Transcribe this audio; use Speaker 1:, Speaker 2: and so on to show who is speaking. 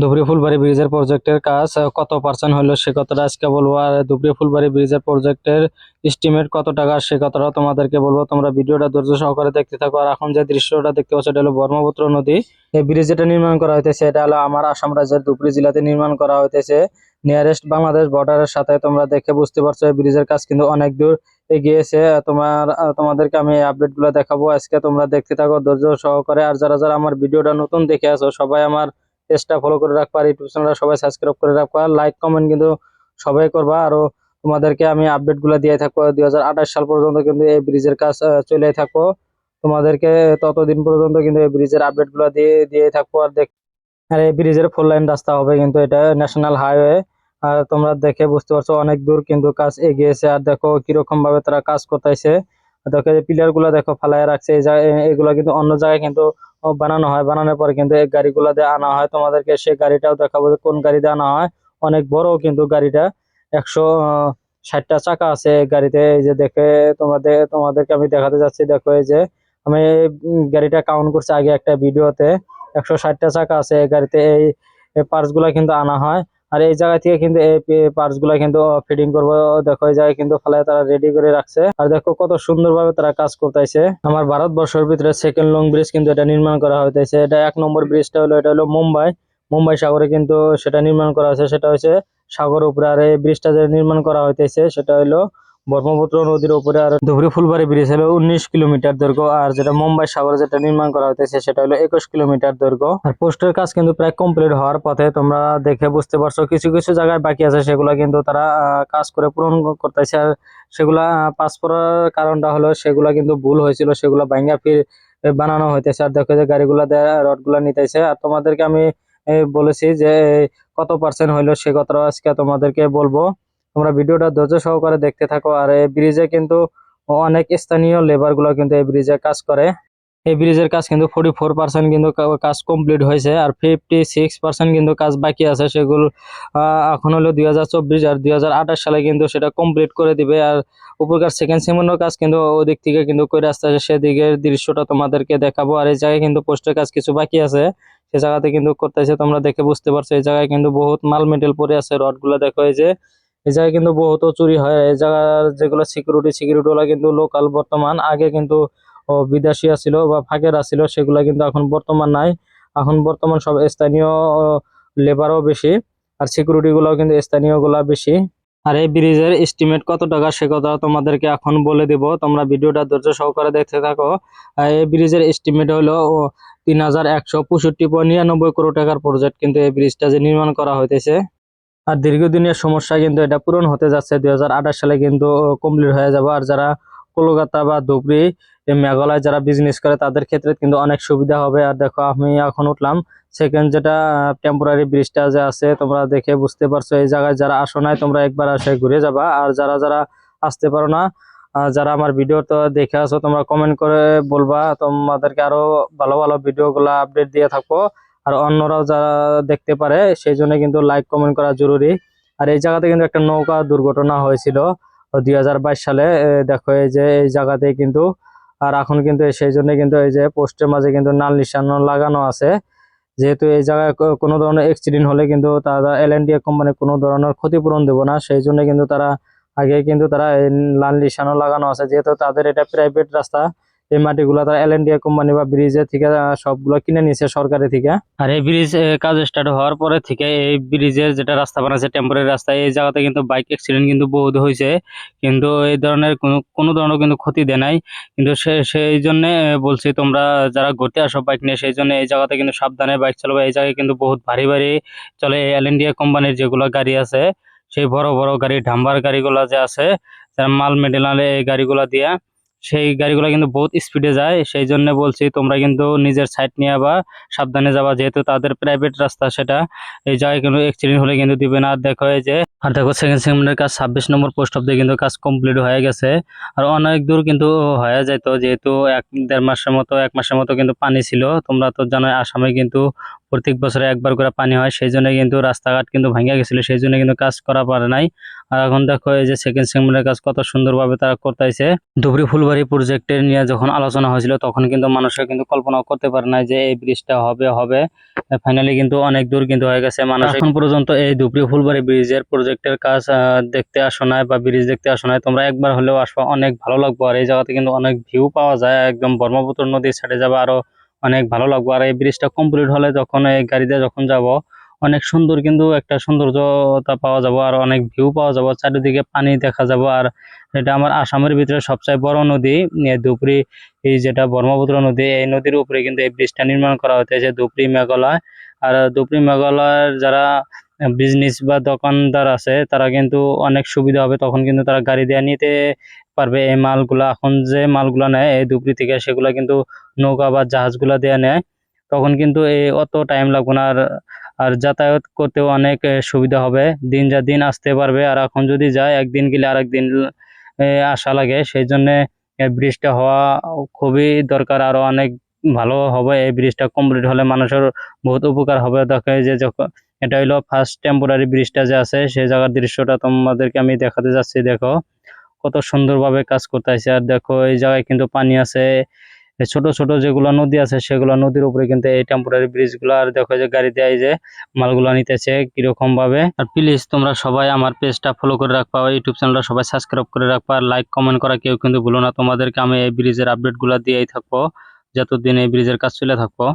Speaker 1: ধুবড়ী ফুলবাড়ি ব্রিজের প্রজেক্টের কাজ কত পার্সেন্ট হলো সে কথাটা আজকে বলবো। আর ধুবড়ী ফুলবাড়ি ব্রিজের প্রজেক্টের এস্টিমেট কত টাকা সে কথাটা তোমাদেরকে বলবো। তোমরা ভিডিওটা ধৈর্য সহকারে দেখতে থাকো। আর এখন যে দৃশ্যটা দেখতে পাচ্ছ এটা হলো ব্রহ্মপুত্র নদী। এই ব্রিজ যেটা নির্মাণ করা হইতেছে এটা হলো আমার আসাম রাজ্যের ধুবড়ী জেলাতে নির্মাণ করা হইতেছে, নিয়ারেস্ট বাংলাদেশ বর্ডারের সাথে। তোমরা দেখে বুঝতে পারছো এই ব্রিজের কাজ কিন্তু অনেক দূর এগিয়েছে। তোমাদেরকে আমি আপডেট গুলো দেখাবো আজকে, তোমরা দেখতে থাকো ধৈর্য সহকারে। আর যারা যারা আমার ভিডিওটা নতুন দেখে আছো সবাই আমার পেজটা ফলো করে রাখবা, আর ইউটিউব চ্যানেলটা সবাই সাবস্ক্রাইব করে রাখবা, লাইক কমেন্ট কিন্তু সবাই করবা। আরো তোমাদেরকে আমি আপডেট গুলো দিয়ে থাকবো 2028 সাল পর্যন্ত কিন্তু এই ব্রিজের কাজ চলে থাকবো। তোমাদেরকে ততদিন পর্যন্ত কিন্তু এই ব্রিজের আপডেট গুলো দিয়ে দিয়ে থাকবো। আর এই ব্রিজের 4 লাইন রাস্তা হবে কিন্তু এটা ন্যাশনাল হাইওয়ে। আর তোমরা দেখে বুঝতে পারছো অনেক দূর কিন্তু কাজ এগিয়েছে। আর দেখো কিরকম ভাবে তারা কাজ করতেছে। দেখো এই পিলার গুলা দেখো ফালায় রাখছে, এই জায়গায় এগুলো কিন্তু অন্য জায়গায় কিন্তু বানানো হয়, বানানোর পরে কিন্তু এই গাড়িগুলা দিয়ে আনা হয়। তোমাদেরকে সেই গাড়িটাও দেখাবো যে কোন গাড়ি দিয়ে আনা হয়। অনেক বড় কিন্তু গাড়িটা, 160টা চাকা আছে এই গাড়িতে। এই যে দেখে তোমাদেরকে আমি দেখাতে যাচ্ছি। দেখো এই যে আমি গাড়িটা কাউন্ট করছি আগে একটা ভিডিওতে, 160টা চাকা আছে এই গাড়িতে। এই পার্টস গুলা কিন্তু আনা হয়। আর এই জায়গা থেকে কিন্তু এই পার্টস গুলা কিন্তু ফিটিং করবো। দেখো এই জায়গায় কিন্তু ফেলায় তারা রেডি করে রাখছে। আর দেখো কত সুন্দর ভাবে তারা কাজ করতেছে। আমার ভারতবর্ষের ভিতরে সেকেন্ড লং ব্রিজ কিন্তু এটা নির্মাণ করা হইতেছে। এটা 1 নম্বর ব্রিজটা হলো, এটা হলো মুম্বাই সাগরে কিন্তু সেটা নির্মাণ করা হয়েছে, সেটা হচ্ছে সাগর উপরে। আর এই ব্রিজটা যে নির্মাণ করা হইতেছে সেটা হলো ব্রহ্মপুত্র নদীর উপরে। আর ধুবড়ী ফুলবাড়ি ব্রিজ হলো 19 কিলোমিটার দৈর্ঘ্য। আর যেটা মুম্বাই সাগরে যেটা নির্মাণ করা হইতেছে সেটা হলো 21 কিলোমিটার দৈর্ঘ্য। আর পোস্টের কাজ কিন্তু প্রায় কমপ্লিট হওয়ার পথে। তোমরা দেখে বুঝতে পারছো কিছু কিছু জায়গায় বাকি আছে, সেগুলা কিন্তু তারা কাজ করে পূরণ করতেছে। আর সেগুলা পাস করার কারণটা হলো সেগুলা কিন্তু ভুল হয়েছিল, সেগুলা ভাঙ্গা ফির বানানো হইতেছে। আর দেখো যে গাড়িগুলা রড গুলা নিতেছে। আর তোমাদেরকে আমি বলেছি যে কত পার্সেন্ট হইলো সে কথাটা আজকে তোমাদেরকে বলবো। তোমরা ভিডিওটা ধৈর্য সহকারে দেখতে থাকো। আর এই ব্রিজে কিন্তু অনেক স্থানীয় লেবার গুলো কিন্তু এই ব্রিজে কাজ করে। এই ব্রিজের কাজ কিন্তু 44% কিন্তু কাজ কমপ্লিট হয়েছে। আর 56% কিন্তু কাজ বাকি আছে, সেগুলো এখন হলো 2024 আর 2028 সালে কিন্তু সেটা কমপ্লিট করে দিবে। আর উপরকার সেকেন্ড সেমিনার কাজ কিন্তু ওদিক থেকে কিন্তু করে আসতে আছে, সেদিকের দৃশ্যটা তোমাদেরকে দেখাবো। আর এই জায়গায় কিন্তু পোস্টের কাজ কিছু বাকি আছে, সে জায়গাতে কিন্তু করতেছে। তোমরা দেখে বুঝতে পারছো এই জায়গায় কিন্তু বহুত মাল মেটেরিয়াল পরে আছে। রড গুলা দেখো এই যে এই জায়গায় কিন্তু বহুত চুরি হয়। এই জায়গার যেগুলো সিকিউরিটি গুলা কিন্তু লোকাল বর্তমান, আগে কিন্তু বিদেশি আছিল বা ফাঁকের আছিল, সেগুলা কিন্তু এখন বর্তমান নাই। এখন বর্তমান সব স্থানীয় লেবারও বেশি, আর সিকিউরিটি গুলাও কিন্তু স্থানীয় গুলা বেশি। আর এই ব্রিজের এস্টিমেট কত টাকা সে কথা তোমাদেরকে এখন বলে দেব, তোমরা ভিডিওটা ধৈর্য সহকারে দেখতে থাকো। এই ব্রিজের এস্টিমেট হলো 3,165.99 কোটি টাকার প্রজেক্ট কিন্তু এই ব্রিজটা যে নির্মাণ করা হইতেছে। আর দীর্ঘদিনের সমস্যা কিন্তু এটা পূরণ হতে যাচ্ছে, 2028 সালে কিন্তু কমপ্লিট হয়ে যাবে। আর যারা কলকাতা বা ধুবড়ী মেঘালয় যারা বিজনেস করে তাদের ক্ষেত্রে কিন্তু অনেক সুবিধা হবে। আর দেখো আমি এখন উঠলাম সেকেন্ড যেটা টেম্পোরারি ব্রিজটা যে আছে, তোমরা দেখে বুঝতে পারছো এই জায়গায় যারা আসো নাই তোমরা একবার আসে ঘুরে যাবা। আর যারা যারা আসতে পারো না, যারা আমার ভিডিও তো দেখে আসো, তোমরা কমেন্ট করে বলবা, তোমাদেরকে আরো ভালো ভালো ভিডিও গুলা আপডেট দিয়ে থাকবো। আর অন্যরাও যারা দেখতে পারে সেই জন্য কিন্তু লাইক কমেন্ট করা জরুরি। আর এই জায়গাতে কিন্তু একটা নৌকা দুর্ঘটনা হয়েছিল 2022 সালে। দেখো এই যে এই জায়গাতে কিন্তু, আর এখন কিন্তু সেই জন্য কিন্তু এই যে পোস্টের মাঝে কিন্তু লাল নিশান লাগানো আছে। যেহেতু এই জায়গায় কোনো ধরনের অ্যাক্সিডেন্ট হলে কিন্তু তারা এলএনডি কোম্পানি কোনো ধরনের ক্ষতিপূরণ দেবো না, সেই জন্য কিন্তু তারা আগে কিন্তু তারা এই লাল নিশানও লাগানো আছে। যেহেতু তাদের এটা প্রাইভেট রাস্তা, এই মাটিগুলো তারা এলএনডি কোম্পানি বা ব্রিজের থেকে সবগুলো কিনে নিয়েছে সরকারি থেকে। আর এই ব্রিজ কাজ স্টার্ট হওয়ার পরে থেকে এই ব্রিজের যেটা রাস্তা বানাচ্ছে টেম্পোরারি রাস্তা, এই জায়গাতে কিন্তু বাইক অ্যাক্সিডেন্ট কিন্তু বহুত হয়েছে, কিন্তু এই ধরনের কোনো ধরনের কিন্তু ক্ষতি দেয় নাই। কিন্তু সেই জন্য বলছি তোমরা যারা ঘুরতে আসো বাইক নিয়ে, সেই জন্য এই জায়গাতে কিন্তু সাবধানে বাইক চালাবে। এই জায়গায় কিন্তু বহুত ভারী ভারী চলে এলএনডিএ কোম্পানির যেগুলো গাড়ি আছে, সেই বড় বড় গাড়ি ডাম্বার গাড়িগুলা যে আছে, মাল মেটেরিয়াল এই গাড়িগুলা দিয়া, সেই গাড়িগুলো কিন্তু বহুত স্পিডে যায়। সেই জন্য বলছি তোমরা কিন্তু নিজের সাইড নিয়ে বা সাবধানে যাবা, যেহেতু তাদের প্রাইভেট রাস্তা সেটা। এই জায়গায় কিন্তু অ্যাক্সিডেন্ট হলে কিন্তু দিবে না। আর দেখো এই যে আর দেখো সেকেন্ড সেগমেন্টের কাজ 26 নম্বর পোস্ট অব্দি কিন্তু কাজ কমপ্লিট হয়ে গেছে। আর অনেক দূর কিন্তু হয়ে যেত, যেহেতু 1-1.5 মাসের মতো কিন্তু পানি ছিল। তোমরা তো জানো আসামে কিন্তু প্রত্যেক বছরে একবার করে পানি হয়, সেই জন্য কিন্তু রাস্তাঘাট কিন্তু ভেঙে গেছিল, সেই জন্য কিন্তু কাজ করা পারে নাই। আর এখন দেখো এই যে সেকেন্ড সেগমেন্টের কাজ কত সুন্দরভাবে তারা করতেছে। ধুবড়ী ফুলবাড়ি প্রজেক্টের নিয়ে যখন আলোচনা হয়েছিল তখন কিন্তু মানুষের কিন্তু কল্পনা করতে পারে নাই যে এই ব্রিজটা হবে হবে ফাইনালি কিন্তু অনেক দূর কিন্তু হয়ে গেছে। মানুষ এখন পর্যন্ত এই ধুবড়ী ফুলবাড়ি ব্রিজের প্রজেক্টের কাজ দেখতে আসো নাই বা ব্রিজ দেখতে আসো নাই, তোমরা একবার হলেও আসো, অনেক ভালো লাগবে। আর এই জায়গাতে কিন্তু অনেক ভিউ পাওয়া যায়, একদম ব্রহ্মপুত্র নদীর সাইডে যাবে, আরো অনেক ভালো লাগবে। আর এই ব্রিজটা কমপ্লিট হলে যখন এই গাড়িতে যখন যাব, অনেক সুন্দর কিন্তু একটা সৌন্দর্যতা পাওয়া যাবে, আর অনেক ভিউ পাওয়া যাবে, চারিদিকে পানি দেখা যাবে। আর এটা আমার আসামের ভিতরে সবচেয়ে বড় নদী ধুবড়ী, এই যেটা ব্রহ্মপুত্র নদী, এই নদীর উপরে কিন্তু এই ব্রিজটা নির্মাণ করা হয়েছে ধুবড়ী মেঘালয়। আর ধুবড়ী মেঘালয়ের যারা বিজনেস বা দোকানদার আছে তারা কিন্তু অনেক সুবিধা হবে, তখন কিন্তু তারা গাড়ি দিয়ে নিতে পারবে এই মালগুলা। এখন যে মালগুলা নেয় এই ধুবড়ী থেকে, সেগুলা কিন্তু নৌকা বা জাহাজগুলা দিয়ে নেয়, তখন কিন্তু এই অত টাইম লাগবে না। আর আর যাতায়াত করতেও অনেক সুবিধা হবে, দিন যা দিন আসতে পারবে। আর এখন যদি যায় একদিন গেলে আরেকদিন আসা লাগে, সেই জন্য ব্রিজটা হওয়া খুবই দরকার, আরো অনেক ভালো হবে। এই ব্রিজটা কমপ্লিট হলে মানুষের বহুত উপকার হবে। দেখো এই যে যখন এটা হইলো ফার্স্ট টেম্পোরারি ব্রিজটা যে আছে, সেই জায়গার দৃশ্যটা তোমাদেরকে আমি দেখাতে যাচ্ছি। দেখো কত সুন্দরভাবে কাজ করতেছে। আর দেখো এই জায়গায় কিন্তু পানি আছে, এই ছোট ছোট যেগুলো নদী আছে সেগুলো নদীর উপরে কিন্তু এই টেম্পোরারি ব্রিজ গুলো। আর দেখো যে গাড়ি দিয়ে এই যে মালগুলো নিতেছে কিরকম ভাবে। আর প্লিজ তোমরা সবাই আমার পেজটা ফলো করে রাখবা, ইউটিউব চ্যানেলটা সবাই সাবস্ক্রাইব করে রাখবা, আর লাইক কমেন্ট করা কেউ কিন্তু ভুলো না। তোমাদেরকে আমি এই ব্রিজের আপডেট গুলা দিয়েই থাকবো যতদিন এই ব্রিজের কাজ চলে থাকবো।